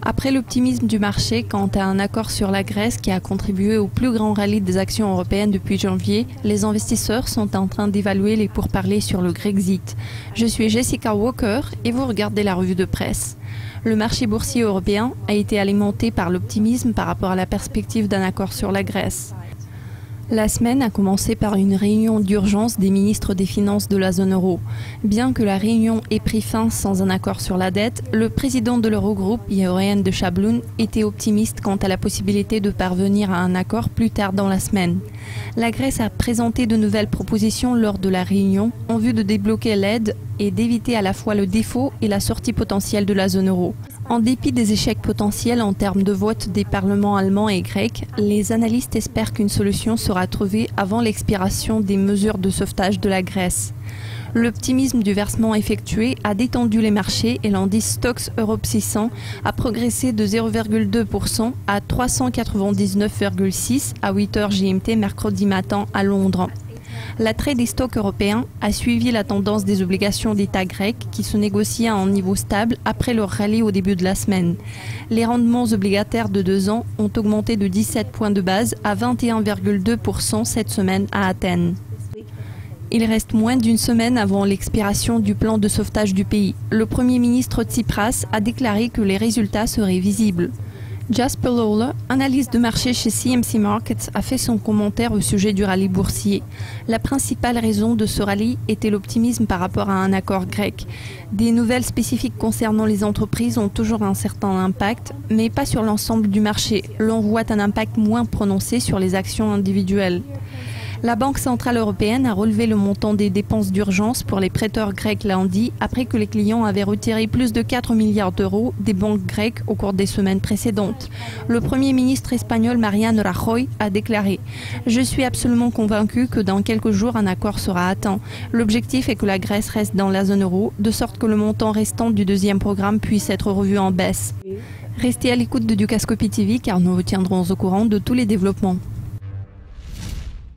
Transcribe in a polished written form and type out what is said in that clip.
Après l'optimisme du marché quant à un accord sur la Grèce qui a contribué au plus grand rallye des actions européennes depuis janvier, les investisseurs sont en train d'évaluer les pourparlers sur le Grexit. Je suis Jessica Walker et vous regardez la revue de presse. Le marché boursier européen a été alimenté par l'optimisme par rapport à la perspective d'un accord sur la Grèce. La semaine a commencé par une réunion d'urgence des ministres des Finances de la zone euro. Bien que la réunion ait pris fin sans un accord sur la dette, le président de l'Eurogroupe, Jeroen Dijsselbloem, était optimiste quant à la possibilité de parvenir à un accord plus tard dans la semaine. La Grèce a présenté de nouvelles propositions lors de la réunion en vue de débloquer l'aide et d'éviter à la fois le défaut et la sortie potentielle de la zone euro. En dépit des échecs potentiels en termes de vote des parlements allemands et grecs, les analystes espèrent qu'une solution sera trouvée avant l'expiration des mesures de sauvetage de la Grèce. L'optimisme du versement effectué a détendu les marchés et l'indice Stoxx Europe 600 a progressé de 0,2% à 399,6 à 8h GMT mercredi matin à Londres. L'attrait des stocks européens a suivi la tendance des obligations d'État grecs qui se négociaient à un niveau stable après leur rallye au début de la semaine. Les rendements obligataires de 2 ans ont augmenté de 17 points de base à 21,2% cette semaine à Athènes. Il reste moins d'une semaine avant l'expiration du plan de sauvetage du pays. Le Premier ministre Tsipras a déclaré que les résultats seraient visibles. Jasper Lawler, analyste de marché chez CMC Markets, a fait son commentaire au sujet du rallye boursier. La principale raison de ce rallye était l'optimisme par rapport à un accord grec. Des nouvelles spécifiques concernant les entreprises ont toujours un certain impact, mais pas sur l'ensemble du marché. L'on voit un impact moins prononcé sur les actions individuelles. La Banque centrale européenne a relevé le montant des dépenses d'urgence pour les prêteurs grecs lundi après que les clients avaient retiré plus de 4 milliards d'euros des banques grecques au cours des semaines précédentes. Le Premier ministre espagnol Mariano Rajoy a déclaré « Je suis absolument convaincu que dans quelques jours un accord sera atteint. L'objectif est que la Grèce reste dans la zone euro, de sorte que le montant restant du deuxième programme puisse être revu en baisse. » Restez à l'écoute de Dukascopy TV car nous vous tiendrons au courant de tous les développements.